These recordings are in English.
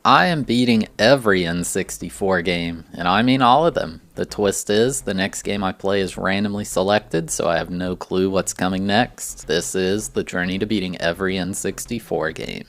I am beating every N64 game, and I mean all of them. The twist is, the next game I play is randomly selected, so I have no clue what's coming next. This is the journey to beating every N64 game.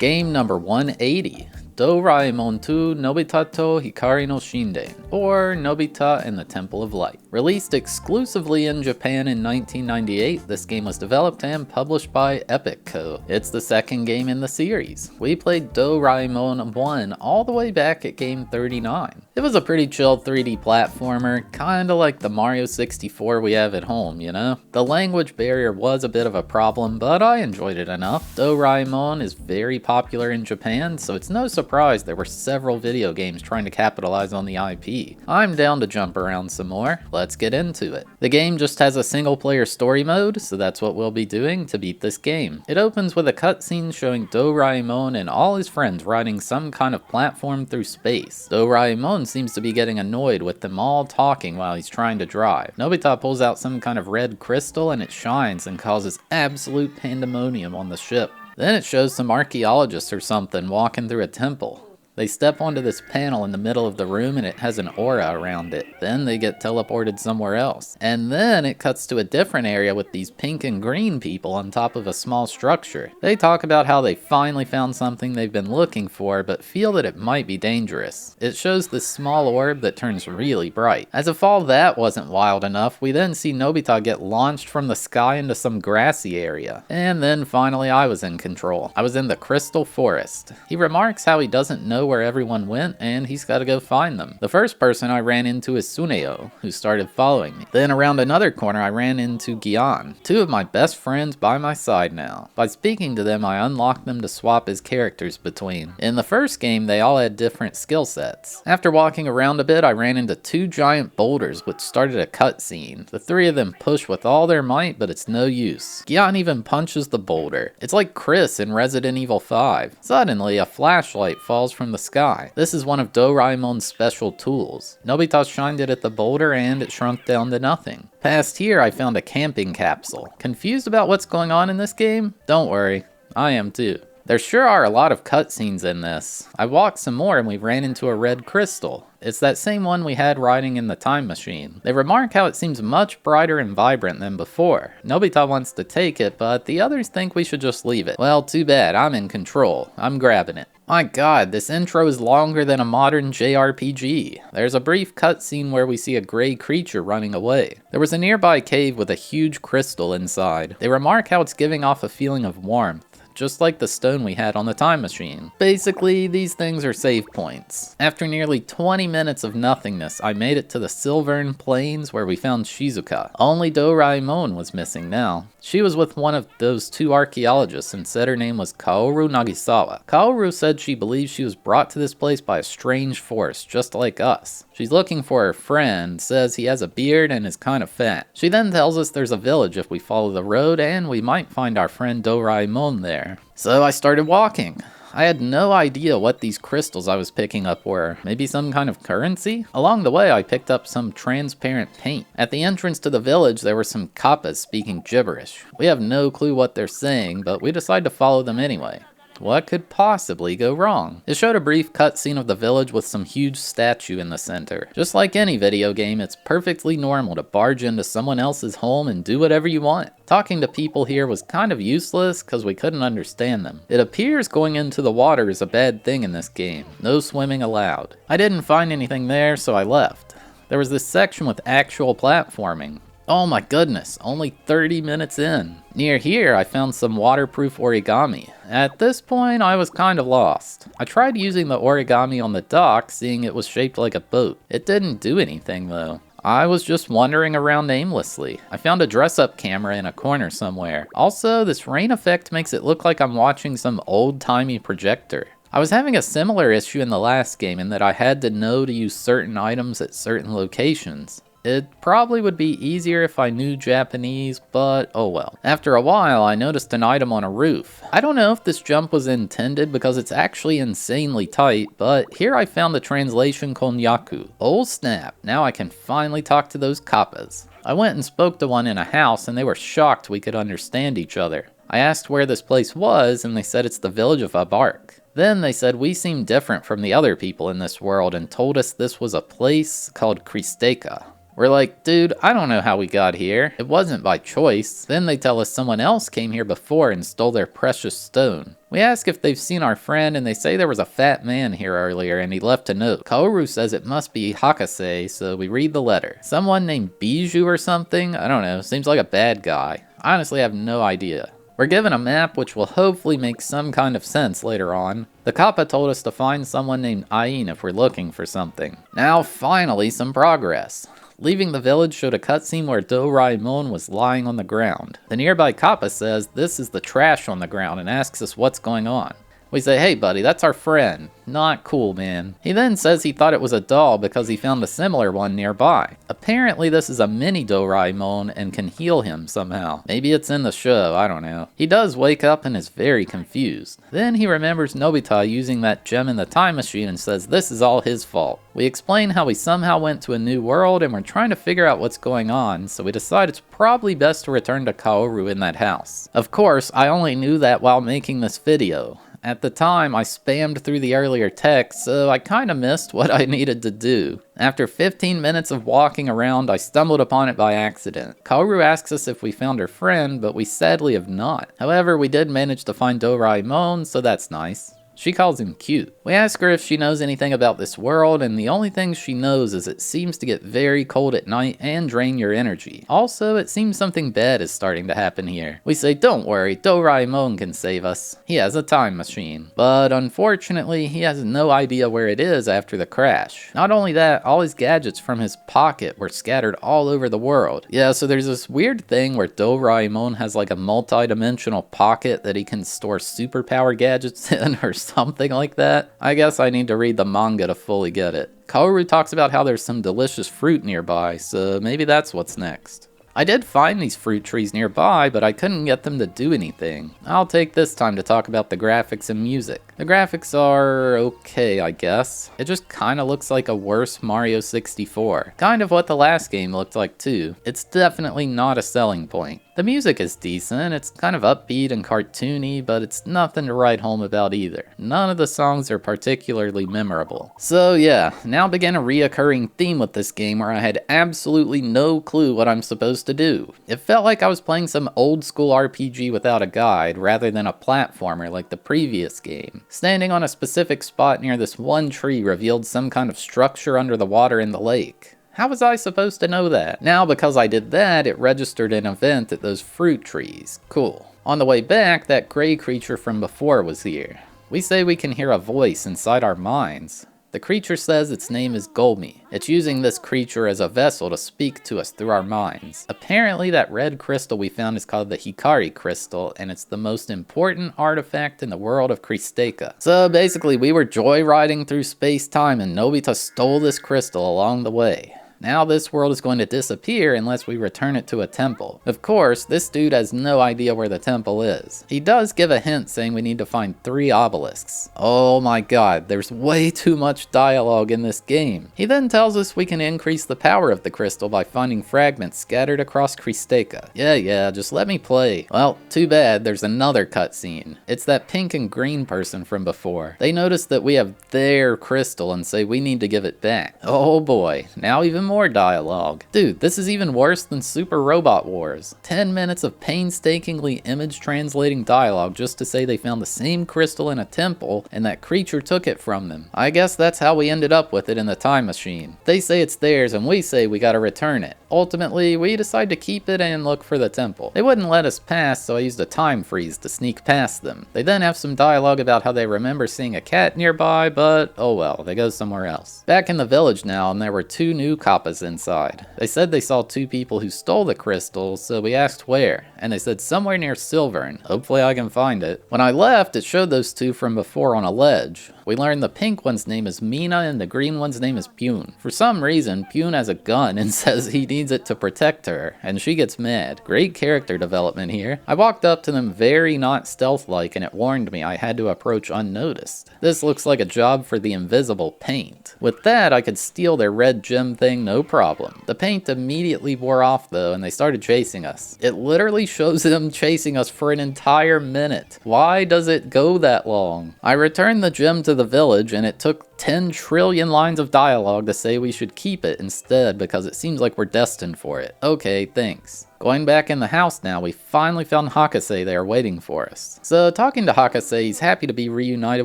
Game number 180. Doraemon 2 Nobita to Hikari no Shinden, or Nobita and the Temple of Light. Released exclusively in Japan in 1998, this game was developed and published by Epic Co. It's the second game in the series. We played Doraemon 1 all the way back at game 39. It was a pretty chill 3D platformer, kinda like the Mario 64 we have at home, you know? The language barrier was a bit of a problem, but I enjoyed it enough. Doraemon is very popular in Japan, so it's no surprise there were several video games trying to capitalize on the IP. I'm down to jump around some more. Let's get into it. The game just has a single player story mode, so that's what we'll be doing to beat this game. It opens with a cutscene showing Doraemon and all his friends riding some kind of platform through space. Doraemon seems to be getting annoyed with them all talking while he's trying to drive. Nobita pulls out some kind of red crystal and it shines and causes absolute pandemonium on the ship. Then it shows some archaeologists or something walking through a temple. They step onto this panel in the middle of the room and it has an aura around it. Then they get teleported somewhere else. And then it cuts to a different area with these pink and green people on top of a small structure. They talk about how they finally found something they've been looking for but feel that it might be dangerous. It shows this small orb that turns really bright. As if all that wasn't wild enough, we then see Nobita get launched from the sky into some grassy area. And then finally I was in control. I was in the Crystal Forest. He remarks how he doesn't know where everyone went and he's got to go find them. The first person I ran into is Suneo, who started following me. Then around another corner I ran into Gian, two of my best friends by my side now. By speaking to them I unlocked them to swap as characters between. In the first game they all had different skill sets. After walking around a bit I ran into two giant boulders which started a cutscene. The three of them push with all their might but it's no use. Gian even punches the boulder. It's like Chris in Resident Evil 5. Suddenly a flashlight falls from the sky. This is one of Doraemon's special tools. Nobita shined it at the boulder and it shrunk down to nothing. Past here I found a camping capsule. Confused about what's going on in this game? Don't worry, I am too. There sure are a lot of cutscenes in this. I walked some more and we ran into a red crystal. It's that same one we had riding in the time machine. They remark how it seems much brighter and vibrant than before. Nobita wants to take it, but the others think we should just leave it. Well, too bad, I'm in control. I'm grabbing it. My god, this intro is longer than a modern JRPG. There's a brief cutscene where we see a gray creature running away. There was a nearby cave with a huge crystal inside. They remark how it's giving off a feeling of warmth, just like the stone we had on the time machine. Basically, these things are save points. After nearly 20 minutes of nothingness, I made it to the Silvern Plains where we found Shizuka. Only Doraemon was missing now. She was with one of those two archaeologists and said her name was Kaoru Nagisawa. Kaoru said she believes she was brought to this place by a strange force, just like us. She's looking for her friend, says he has a beard and is kind of fat. She then tells us there's a village if we follow the road and we might find our friend Doraemon there. So I started walking. I had no idea what these crystals I was picking up were. Maybe some kind of currency? Along the way I picked up some transparent paint. At the entrance to the village there were some kappas speaking gibberish. We have no clue what they're saying, but we decide to follow them anyway. What could possibly go wrong? It showed a brief cutscene of the village with some huge statue in the center. Just like any video game, it's perfectly normal to barge into someone else's home and do whatever you want. Talking to people here was kind of useless because we couldn't understand them. It appears going into the water is a bad thing in this game. No swimming allowed. I didn't find anything there, so I left. There was this section with actual platforming. Oh my goodness, only 30 minutes in. Near here, I found some waterproof origami. At this point, I was kind of lost. I tried using the origami on the dock, seeing it was shaped like a boat. It didn't do anything though. I was just wandering around aimlessly. I found a dress-up camera in a corner somewhere. Also, this rain effect makes it look like I'm watching some old-timey projector. I was having a similar issue in the last game in that I had to know to use certain items at certain locations. It probably would be easier if I knew Japanese, but oh well. After a while, I noticed an item on a roof. I don't know if this jump was intended because it's actually insanely tight, but here I found the translation konyaku. Oh snap, now I can finally talk to those kappas. I went and spoke to one in a house and they were shocked we could understand each other. I asked where this place was, and they said it's the village of Abark. Then they said we seem different from the other people in this world and told us this was a place called Kristeka. We're like, dude, I don't know how we got here. It wasn't by choice. Then they tell us someone else came here before and stole their precious stone. We ask if they've seen our friend, and they say there was a fat man here earlier and he left a note. Kaoru says it must be Hakase, so we read the letter. Someone named Bijou or something? I don't know, seems like a bad guy. I honestly have no idea. We're given a map which will hopefully make some kind of sense later on. The Kappa told us to find someone named Ain if we're looking for something. Now finally some progress. Leaving the village showed a cutscene where Doraemon was lying on the ground. The nearby Kappa says this is the trash on the ground and asks us what's going on. We say, hey buddy, that's our friend. Not cool, man. He then says he thought it was a doll because he found a similar one nearby. Apparently this is a mini Doraemon and can heal him somehow. Maybe it's in the show, I don't know. He does wake up and is very confused. Then he remembers Nobita using that gem in the time machine and says this is all his fault. We explain how we somehow went to a new world and we're trying to figure out what's going on, so we decide it's probably best to return to Kaoru in that house. Of course, I only knew that while making this video. At the time, I spammed through the earlier text, so I kinda missed what I needed to do. After 15 minutes of walking around, I stumbled upon it by accident. Kaoru asks us if we found her friend, but we sadly have not. However, we did manage to find Doraemon, so that's nice. She calls him cute. We ask her if she knows anything about this world, and the only thing she knows is it seems to get very cold at night and drain your energy. Also, it seems something bad is starting to happen here. We say, don't worry, Doraemon can save us. He has a time machine. But unfortunately, he has no idea where it is after the crash. Not only that, all his gadgets from his pocket were scattered all over the world. Yeah, so there's this weird thing where Doraemon has like a multi-dimensional pocket that he can store superpower gadgets in or something like that. I guess I need to read the manga to fully get it. Kaoru talks about how there's some delicious fruit nearby, so maybe that's what's next. I did find these fruit trees nearby, but I couldn't get them to do anything. I'll take this time to talk about the graphics and music. The graphics are okay, I guess. It just kinda looks like a worse Mario 64. Kind of what the last game looked like too. It's definitely not a selling point. The music is decent, it's kind of upbeat and cartoony, but it's nothing to write home about either. None of the songs are particularly memorable. So yeah, now begin a reoccurring theme with this game where I had absolutely no clue what I'm supposed to do. It felt like I was playing some old school RPG without a guide, rather than a platformer like the previous game. Standing on a specific spot near this one tree revealed some kind of structure under the water in the lake. How was I supposed to know that? Now because I did that, it registered an event at those fruit trees. Cool. On the way back, that gray creature from before was here. We say we can hear a voice inside our minds. The creature says its name is Golmi. It's using this creature as a vessel to speak to us through our minds. Apparently that red crystal we found is called the Hikari crystal, and it's the most important artifact in the world of Kristeka. So basically we were joyriding through space-time and Nobita stole this crystal along the way. Now this world is going to disappear unless we return it to a temple. Of course, this dude has no idea where the temple is. He does give a hint saying we need to find 3 obelisks. Oh my god, there's way too much dialogue in this game. He then tells us we can increase the power of the crystal by finding fragments scattered across Kristeka. Yeah, just let me play. Well, too bad, there's another cutscene. It's that pink and green person from before. They notice that we have their crystal and say we need to give it back. Oh boy, now even more dialogue. Dude, this is even worse than Super Robot Wars. 10 minutes of painstakingly image translating dialogue just to say they found the same crystal in a temple and that creature took it from them. I guess that's how we ended up with it in the time machine. They say it's theirs and we say we gotta return it. Ultimately, we decide to keep it and look for the temple. They wouldn't let us pass, so I used a time freeze to sneak past them. They then have some dialogue about how they remember seeing a cat nearby, but oh well, they go somewhere else. Back in the village now, and there were 2 new Kappas inside. They said they saw 2 people who stole the crystal, so we asked where, and they said somewhere near Silvern. Hopefully I can find it. When I left, it showed those 2 from before on a ledge. We learned the pink one's name is Mina and the green one's name is Pune. For some reason, Pune has a gun and says he needs it to protect her, and she gets mad. Great character development here. I walked up to them very not stealth-like and it warned me I had to approach unnoticed. This looks like a job for the invisible paint. With that, I could steal their red gem thing no problem. The paint immediately wore off though, and they started chasing us. It literally shows them chasing us for an entire minute. Why does it go that long? I returned the gem to the village, and it took 10 trillion lines of dialogue to say we should keep it instead because it seems like we're destined for it. Okay, thanks. Going back in the house now, we finally found Hakase there waiting for us. So talking to Hakase, he's happy to be reunited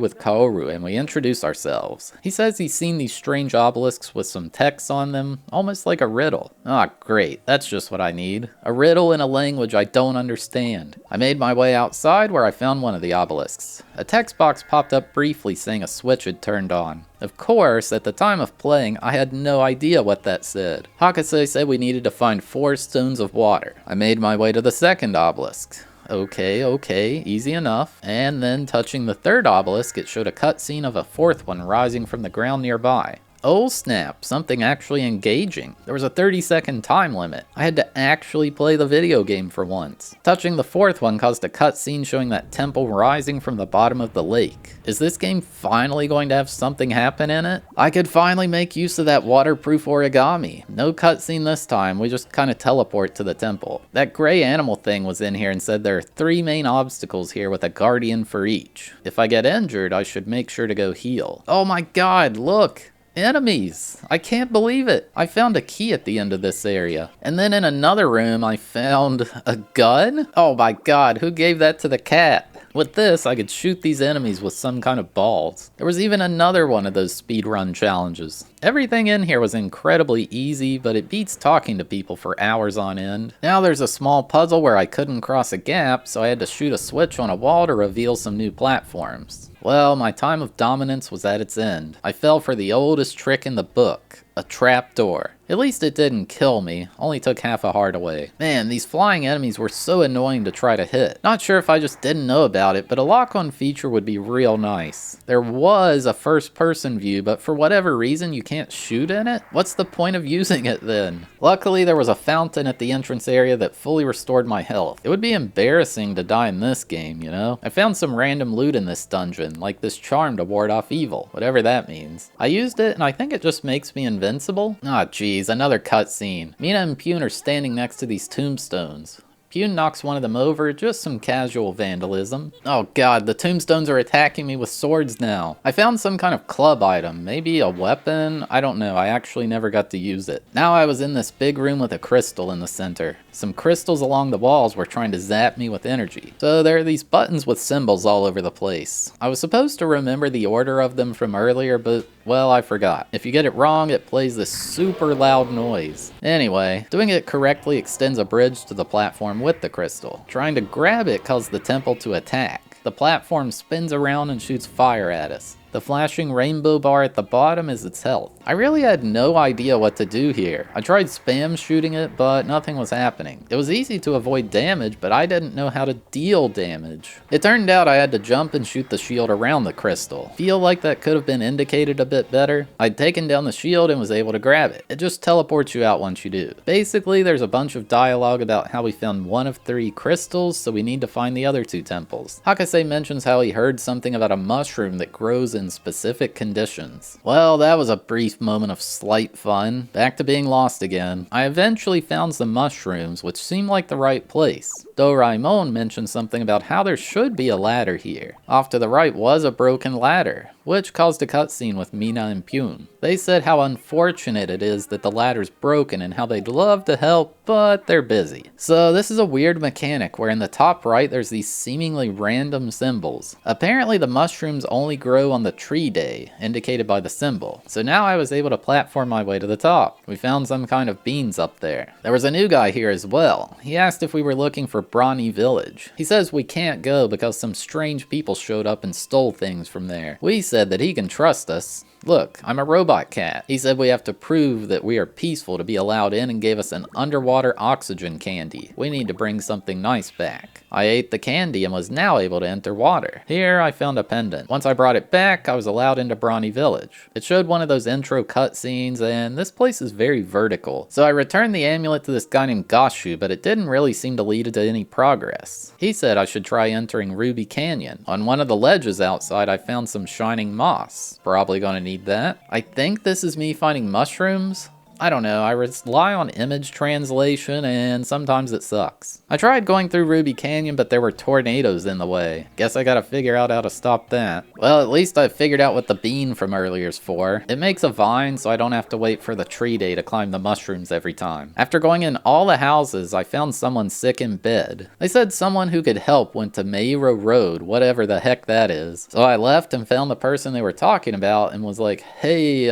with Kaoru, and we introduce ourselves. He says he's seen these strange obelisks with some text on them, almost like a riddle. Ah, great, that's just what I need. A riddle in a language I don't understand. I made my way outside where I found one of the obelisks. A text box popped up briefly saying a switch had turned on. Of course, at the time of playing, I had no idea what that said. Hakase said we needed to find 4 stones of water. I made my way to the second obelisk. Okay, easy enough. And then touching the third obelisk, it showed a cutscene of a 4th one rising from the ground nearby. Oh snap, something actually engaging. There was a 30-second time limit. I had to actually play the video game for once. Touching the 4th one caused a cutscene showing that temple rising from the bottom of the lake. Is this game finally going to have something happen in it? I could finally make use of that waterproof origami. No cutscene this time, we just kind of teleport to the temple. That gray animal thing was in here and said there are 3 main obstacles here with a guardian for each. If I get injured, I should make sure to go heal. Oh my god, look! Enemies! I can't believe it! I found a key at the end of this area. And then in another room, I found a gun? Oh my god, who gave that to the cat? With this, I could shoot these enemies with some kind of balls. There was even another one of those speedrun challenges. Everything in here was incredibly easy, but it beats talking to people for hours on end. Now there's a small puzzle where I couldn't cross a gap, so I had to shoot a switch on a wall to reveal some new platforms. Well, my time of dominance was at its end. I fell for the oldest trick in the book, a trapdoor. At least it didn't kill me, only took half a heart away. Man, these flying enemies were so annoying to try to hit. Not sure if I just didn't know about it, but a lock-on feature would be real nice. There was a first-person view, but for whatever reason you can't shoot in it? What's the point of using it then? Luckily there was a fountain at the entrance area that fully restored my health. It would be embarrassing to die in this game, you know? I found some random loot in this dungeon, like this charm to ward off evil, whatever that means. I used it and I think it just makes me invincible. Ah, geez. Another cutscene. Mina and Pune are standing next to these tombstones. Pune knocks one of them over, just some casual vandalism. Oh god, the tombstones are attacking me with swords now. I found some kind of club item, maybe a weapon? I don't know, I actually never got to use it. Now I was in this big room with a crystal in the center. Some crystals along the walls were trying to zap me with energy. So there are these buttons with symbols all over the place. I was supposed to remember the order of them from earlier, but well, I forgot. If you get it wrong, it plays this super loud noise. Anyway, doing it correctly extends a bridge to the platform with the crystal. Trying to grab it caused the temple to attack. The platform spins around and shoots fire at us. The flashing rainbow bar at the bottom is its health. I really had no idea what to do here. I tried spam shooting it, but nothing was happening. It was easy to avoid damage, but I didn't know how to deal damage. It turned out I had to jump and shoot the shield around the crystal. Feel like that could have been indicated a bit better. I'd taken down the shield and was able to grab it. It just teleports you out once you do. Basically, there's a bunch of dialogue about how we found one of 3 crystals, so we need to find the other 2 temples. Hakase mentions how he heard something about a mushroom that grows in specific conditions. Well, that was a brief moment of slight fun. Back to being lost again. I eventually found some mushrooms, which seemed like the right place. Doraemon mentioned something about how there should be a ladder here. Off to the right was a broken ladder, which caused a cutscene with Mina and Pune. They said how unfortunate it is that the ladder's broken and how they'd love to help, but they're busy. So this is a weird mechanic where in the top right there's these seemingly random symbols. Apparently the mushrooms only grow on the tree day, indicated by the symbol. So now I was able to platform my way to the top. We found some kind of beans up there. There was a new guy here as well. He asked if we were looking for Brawny Village. He says we can't go because some strange people showed up and stole things from there. We said that he can trust us. Look, I'm a robot cat. He said we have to prove that we are peaceful to be allowed in and gave us an underwater oxygen candy. We need to bring something nice back. I ate the candy and was now able to enter water. Here I found a pendant. Once I brought it back, I was allowed into Brawny Village. It showed one of those intro cutscenes and this place is very vertical. So I returned the amulet to this guy named Gashu, but it didn't really seem to lead to any progress. He said I should try entering Ruby Canyon. On one of the ledges outside I found some shining moss. Probably gonna need that. I think this is me finding mushrooms. I don't know, I rely on image translation and sometimes it sucks. I tried going through Ruby Canyon, but there were tornadoes in the way. Guess I gotta figure out how to stop that. Well, at least I figured out what the bean from earlier's for. It makes a vine so I don't have to wait for the tree day to climb the mushrooms every time. After going in all the houses, I found someone sick in bed. They said someone who could help went to Meiro Road, whatever the heck that is. So I left and found the person they were talking about and was like, hey,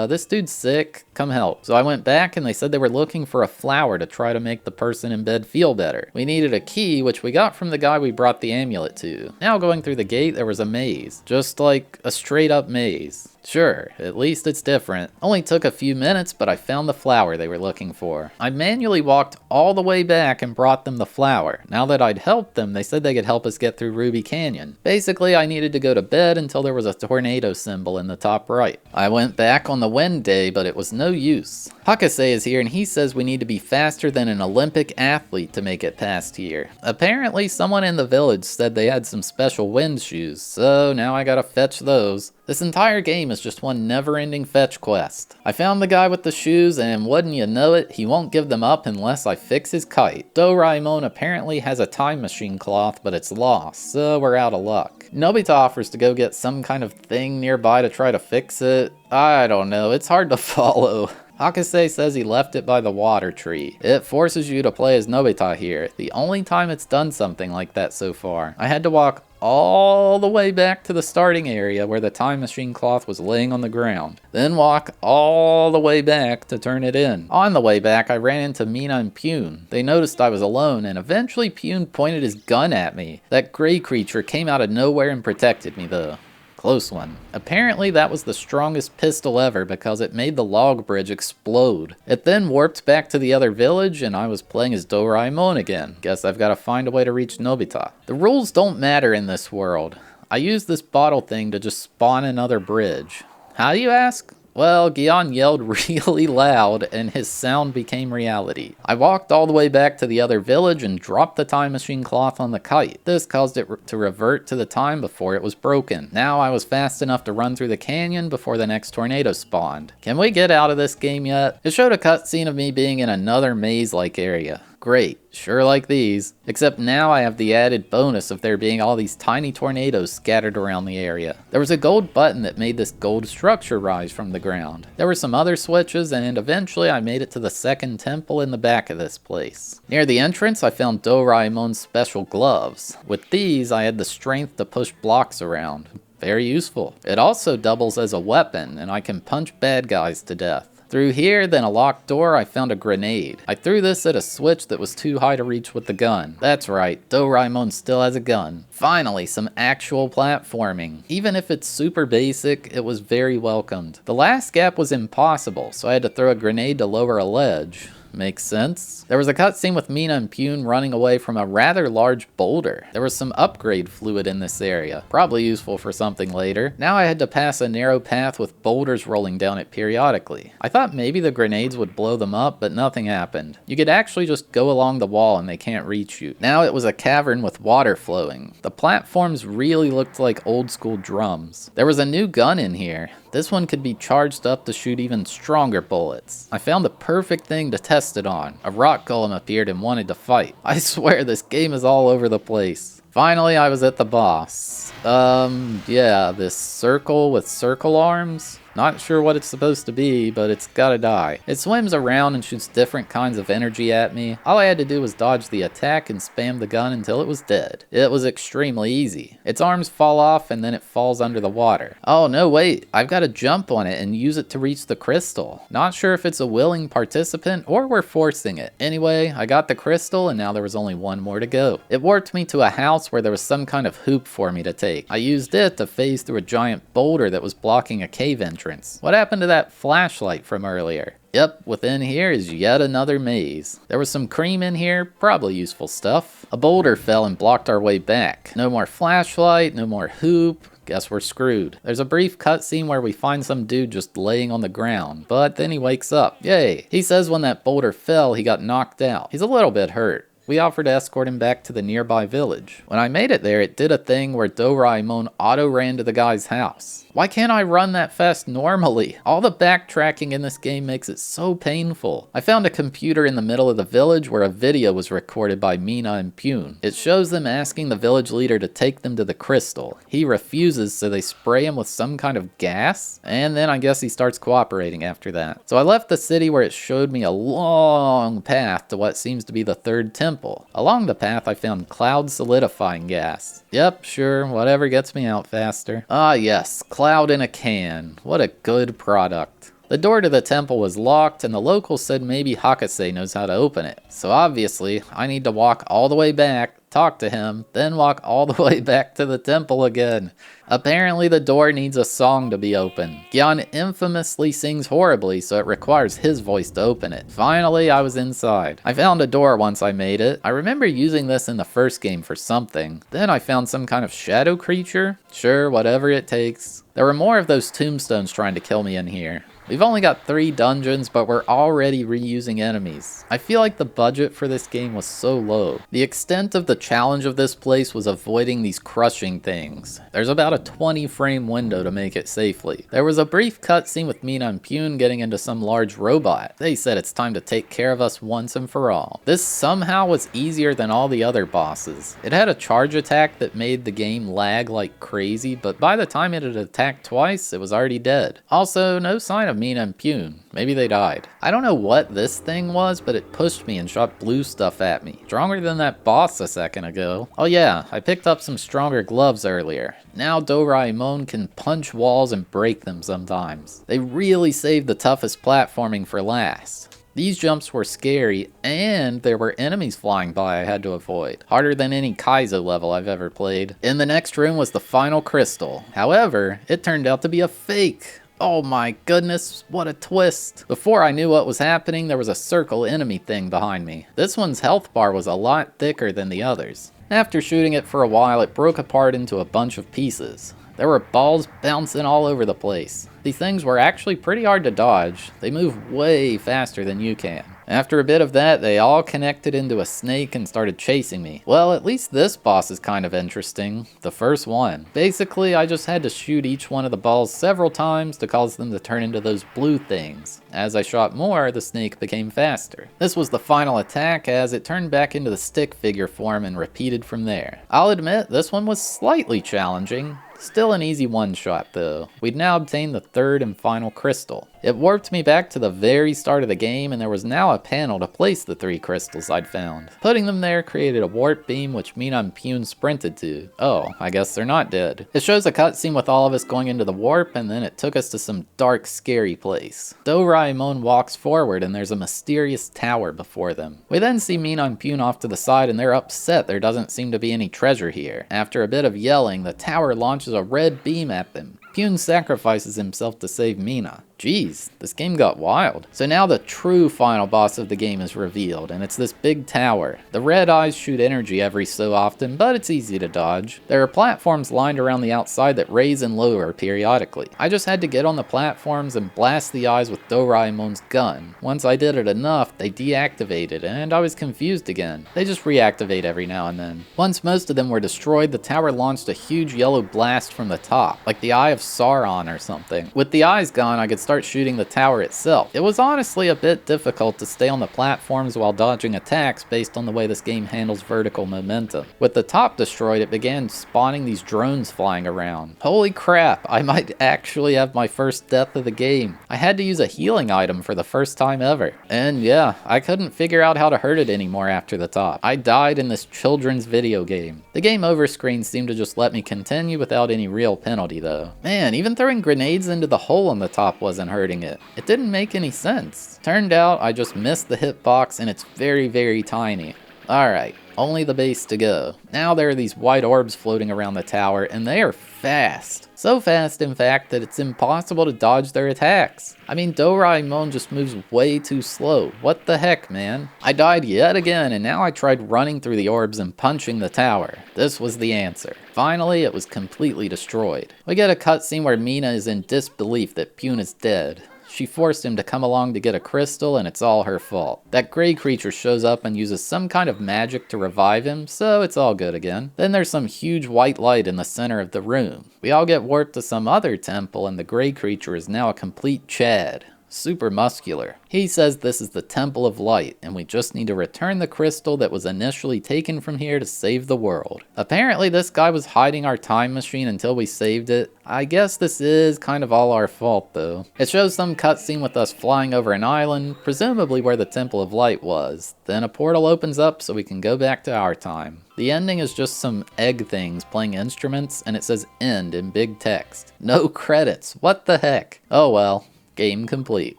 this dude's sick, come help. So I went back and they said they were looking for a flower to try to make the person in bed feel better. We needed a key, which we got from the guy we brought the amulet to. Now going through the gate, there was a maze. Just like a straight up maze. Sure, at least it's different. Only took a few minutes, but I found the flower they were looking for. I manually walked all the way back and brought them the flower. Now that I'd helped them, they said they could help us get through Ruby Canyon. Basically, I needed to go to bed until there was a tornado symbol in the top right. I went back on the wind day, but it was no use. Hakase is here and he says we need to be faster than an Olympic athlete to make it past here. Apparently, someone in the village said they had some special wind shoes, so now I gotta fetch those. This entire game is just one never-ending fetch quest. I found the guy with the shoes, and wouldn't you know it, he won't give them up unless I fix his kite. Doraemon apparently has a time machine cloth, but it's lost, so we're out of luck. Nobita offers to go get some kind of thing nearby to try to fix it. I don't know, it's hard to follow. Hakase says he left it by the water tree. It forces you to play as Nobita here, the only time it's done something like that so far. I had to walk all the way back to the starting area where the time machine cloth was laying on the ground. Then walk all the way back to turn it in. On the way back, I ran into Mina and Pune. They noticed I was alone, and eventually Pune pointed his gun at me. That gray creature came out of nowhere and protected me though. Close one. Apparently that was the strongest pistol ever because it made the log bridge explode. It then warped back to the other village and I was playing as Doraemon again. Guess I've got to find a way to reach Nobita. The rules don't matter in this world. I used this bottle thing to just spawn another bridge. How do you ask? Well, Gion yelled really loud and his sound became reality. I walked all the way back to the other village and dropped the time machine cloth on the kite. This caused it to revert to the time before it was broken. Now I was fast enough to run through the canyon before the next tornado spawned. Can we get out of this game yet? It showed a cutscene of me being in another maze-like area. Great, sure like these, except now I have the added bonus of there being all these tiny tornadoes scattered around the area. There was a gold button that made this gold structure rise from the ground. There were some other switches and eventually I made it to the second temple in the back of this place. Near the entrance I found Doraemon's special gloves. With these I had the strength to push blocks around. Very useful. It also doubles as a weapon and I can punch bad guys to death. Through here, then a locked door, I found a grenade. I threw this at a switch that was too high to reach with the gun. That's right, Doraemon still has a gun. Finally, some actual platforming. Even if it's super basic, it was very welcomed. The last gap was impossible, so I had to throw a grenade to lower a ledge. Makes sense. There was a cutscene with Mina and Pune running away from a rather large boulder. There was some upgrade fluid in this area, probably useful for something later. Now I had to pass a narrow path with boulders rolling down it periodically. I thought maybe the grenades would blow them up, but nothing happened. You could actually just go along the wall and they can't reach you. Now it was a cavern with water flowing. The platforms really looked like old school drums. There was a new gun in here. This one could be charged up to shoot even stronger bullets. I found the perfect thing to test it on. A rock golem appeared and wanted to fight. I swear this game is all over the place. Finally, I was at the boss. Yeah, this circle with circle arms. Not sure what it's supposed to be, but it's gotta die. It swims around and shoots different kinds of energy at me. All I had to do was dodge the attack and spam the gun until it was dead. It was extremely easy. Its arms fall off and then it falls under the water. Oh no, wait, I've gotta jump on it and use it to reach the crystal. Not sure if it's a willing participant or we're forcing it. Anyway, I got the crystal and now there was only one more to go. It warped me to a house where there was some kind of hoop for me to take. I used it to phase through a giant boulder that was blocking a cave entrance. What happened to that flashlight from earlier? Yep, within here is yet another maze. There was some cream in here, probably useful stuff. A boulder fell and blocked our way back. No more flashlight, no more hoop. Guess we're screwed. There's a brief cutscene where we find some dude just laying on the ground, but then he wakes up. Yay! He says when that boulder fell, he got knocked out. He's a little bit hurt. We offered to escort him back to the nearby village. When I made it there, it did a thing where Doraemon auto-ran to the guy's house. Why can't I run that fast normally? All the backtracking in this game makes it so painful. I found a computer in the middle of the village where a video was recorded by Mina and Pune. It shows them asking the village leader to take them to the crystal. He refuses, so they spray him with some kind of gas, and then I guess he starts cooperating after that. So I left the city where it showed me a long path to what seems to be the third temple. Along the path I found cloud solidifying gas. Yep, sure, whatever gets me out faster. Ah yes, cloud in a can. What a good product. The door to the temple was locked, and the locals said maybe Hakase knows how to open it. So obviously, I need to walk all the way back, talk to him, then walk all the way back to the temple again. Apparently the door needs a song to be opened. Gyan infamously sings horribly, so it requires his voice to open it. Finally, I was inside. I found a door once I made it. I remember using this in the first game for something. Then I found some kind of shadow creature. Sure, whatever it takes. There were more of those tombstones trying to kill me in here. We've only got 3 dungeons, but we're already reusing enemies. I feel like the budget for this game was so low. The extent of the challenge of this place was avoiding these crushing things. There's about a 20 frame window to make it safely. There was a brief cutscene with Mina and Pune getting into some large robot. They said it's time to take care of us once and for all. This somehow was easier than all the other bosses. It had a charge attack that made the game lag like crazy, but by the time it had attacked twice, it was already dead. Also, no sign of Mina and Pune. Maybe they died. I don't know what this thing was, but it pushed me and shot blue stuff at me. Stronger than that boss a second ago. Oh yeah, I picked up some stronger gloves earlier. Now Doraemon can punch walls and break them sometimes. They really saved the toughest platforming for last. These jumps were scary, and there were enemies flying by I had to avoid. Harder than any Kaizo level I've ever played. In the next room was the final crystal. However, it turned out to be a fake. Oh my goodness, what a twist. Before I knew what was happening, there was a circle enemy thing behind me. This one's health bar was a lot thicker than the others. After shooting it for a while, it broke apart into a bunch of pieces. There were balls bouncing all over the place. These things were actually pretty hard to dodge. They move way faster than you can. After a bit of that, they all connected into a snake and started chasing me. Well, at least this boss is kind of interesting. The first one. Basically, I just had to shoot each one of the balls several times to cause them to turn into those blue things. As I shot more, the snake became faster. This was the final attack as it turned back into the stick figure form and repeated from there. I'll admit, this one was slightly challenging. Still an easy one-shot though. We'd now obtained the third and final crystal. It warped me back to the very start of the game, and there was now a panel to place the 3 crystals I'd found. Putting them there created a warp beam which Mina and Pune sprinted to. Oh, I guess they're not dead. It shows a cutscene with all of us going into the warp, and then it took us to some dark, scary place. Doraemon walks forward and there's a mysterious tower before them. We then see Mina and Pune off to the side, and they're upset there doesn't seem to be any treasure here. After a bit of yelling, the tower launches a red beam at them. Pune sacrifices himself to save Mina. Jeez, this game got wild. So now the true final boss of the game is revealed, and it's this big tower. The red eyes shoot energy every so often, but it's easy to dodge. There are platforms lined around the outside that raise and lower periodically. I just had to get on the platforms and blast the eyes with Doraemon's gun. Once I did it enough, they deactivated, and I was confused again. They just reactivate every now and then. Once most of them were destroyed, the tower launched a huge yellow blast from the top, like the Eye of Sauron or something. With the eyes gone, I could start shooting the tower itself. It was honestly a bit difficult to stay on the platforms while dodging attacks based on the way this game handles vertical momentum. With the top destroyed, it began spawning these drones flying around. Holy crap, I might actually have my first death of the game. I had to use a healing item for the first time ever. And yeah, I couldn't figure out how to hurt it anymore after the top. I died in this children's video game. The game over screen seemed to just let me continue without any real penalty though. Man, even throwing grenades into the hole on the top wasn't hurting it. It didn't make any sense. Turned out I just missed the hitbox and it's very, very tiny. Alright, only the base to go. Now there are these white orbs floating around the tower, and they are fast. So fast, in fact, that it's impossible to dodge their attacks. I mean, Doraemon just moves way too slow. What the heck, man? I died yet again, and now I tried running through the orbs and punching the tower. This was the answer. Finally, it was completely destroyed. We get a cutscene where Mina is in disbelief that Pune is dead. She forced him to come along to get a crystal, and it's all her fault. That gray creature shows up and uses some kind of magic to revive him, so it's all good again. Then there's some huge white light in the center of the room. We all get warped to some other temple, and the gray creature is now a complete Chad. Super muscular. He says this is the Temple of Light, and we just need to return the crystal that was initially taken from here to save the world. Apparently this guy was hiding our time machine until we saved it. I guess this is kind of all our fault though. It shows some cutscene with us flying over an island, presumably where the Temple of Light was. Then a portal opens up so we can go back to our time. The ending is just some egg things playing instruments, and it says end in big text. No credits. What the heck? Oh well. Game complete.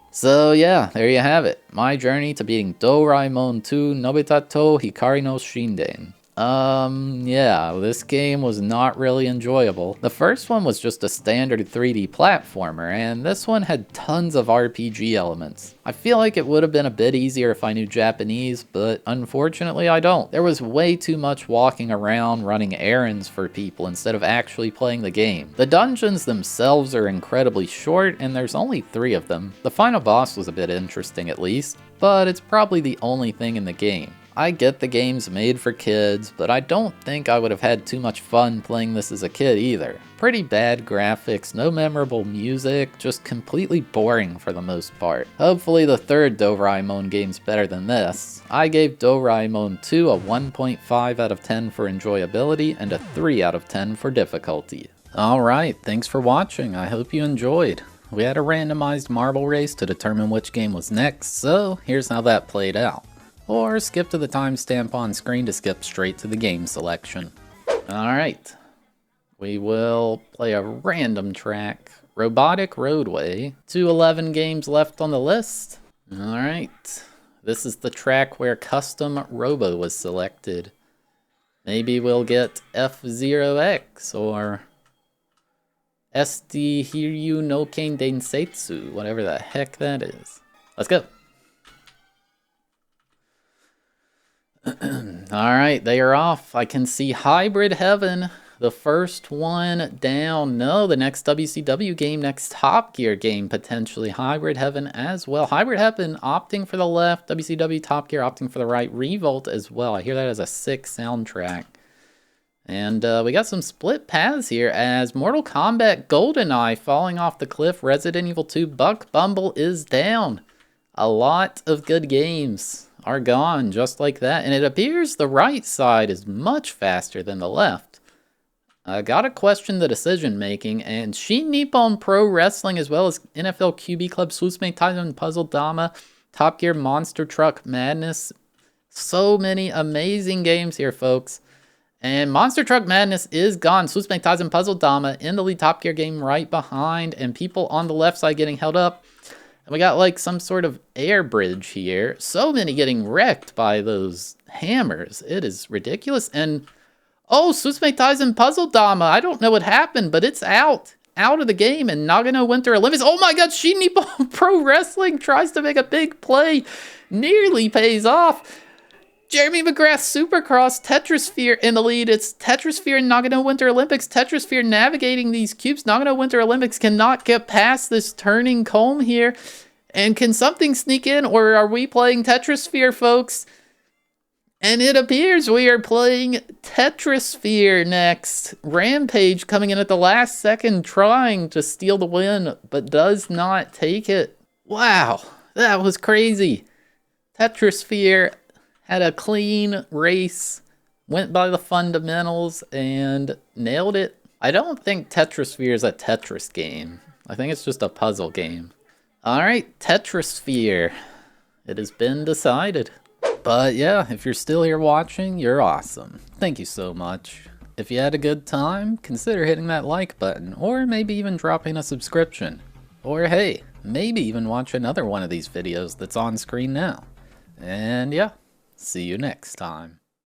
So yeah, there you have it. My journey to beating Doraemon 2 Nobita to Hikari no Shinden. Yeah, this game was not really enjoyable. The first one was just a standard 3D platformer, and this one had tons of RPG elements. I feel like it would have been a bit easier if I knew Japanese, but unfortunately I don't. There was way too much walking around running errands for people instead of actually playing the game. The dungeons themselves are incredibly short, and there's only 3 of them. The final boss was a bit interesting at least, but it's probably the only thing in the game. I get the game's made for kids, but I don't think I would have had too much fun playing this as a kid either. Pretty bad graphics, no memorable music, just completely boring for the most part. Hopefully the third Doraemon game's better than this. I gave Doraemon 2 a 1.5 out of 10 for enjoyability and a 3 out of 10 for difficulty. Alright, thanks for watching, I hope you enjoyed. We had a randomized marble race to determine which game was next, so here's how that played out. Or skip to the timestamp on screen to skip straight to the game selection. Alright, we will play a random track, Robotic Roadway. 211 games left on the list. Alright, this is the track where Custom Robo was selected. Maybe we'll get F0X or SD Hiryu no Ken Densetsu, whatever the heck that is. Let's go. Alright, they are off. I can see Hybrid Heaven, the first one down. No, the next WCW game, next Top Gear game, potentially. Hybrid Heaven as well. Hybrid Heaven opting for the left, WCW Top Gear opting for the right. Revolt as well. I hear that as a sick soundtrack. And we got some split paths here as Mortal Kombat GoldenEye falling off the cliff. Resident Evil 2 Buck Bumble is down. A lot of good games are gone just like that, and it appears the right side is much faster than the left. I gotta question the decision making, and Shin Nippon Pro Wrestling as well as NFL QB Club, Suzume Taisen Puzzle Dama, Top Gear Monster Truck Madness. So many amazing games here, folks. And Monster Truck Madness is gone. Suzume Taisen Puzzle Dama in the lead, Top Gear game right behind, and people on the left side getting held up. And we got like some sort of air bridge here. So many getting wrecked by those hammers. It is ridiculous. And oh, Suzume Taisen Puzzle Dama. I don't know what happened, but it's out of the game. And Nagano Winter Olympics. Oh my god, Shin Nippon Pro Wrestling tries to make a big play. Nearly pays off. Jeremy McGrath Supercross, Tetrasphere in the lead. It's Tetrasphere and Nagano Winter Olympics. Tetrasphere navigating these cubes. Nagano Winter Olympics cannot get past this turning comb here. And can something sneak in, or are we playing Tetrasphere, folks? And it appears we are playing Tetrasphere next. Rampage coming in at the last second, trying to steal the win, but does not take it. Wow, that was crazy. Tetrasphere had a clean race, went by the fundamentals, and nailed it. I don't think Tetrasphere is a Tetris game. I think it's just a puzzle game. Alright, Tetrasphere. It has been decided. But yeah, if you're still here watching, you're awesome. Thank you so much. If you had a good time, consider hitting that like button, or maybe even dropping a subscription. Or hey, maybe even watch another one of these videos that's on screen now. And yeah. See you next time.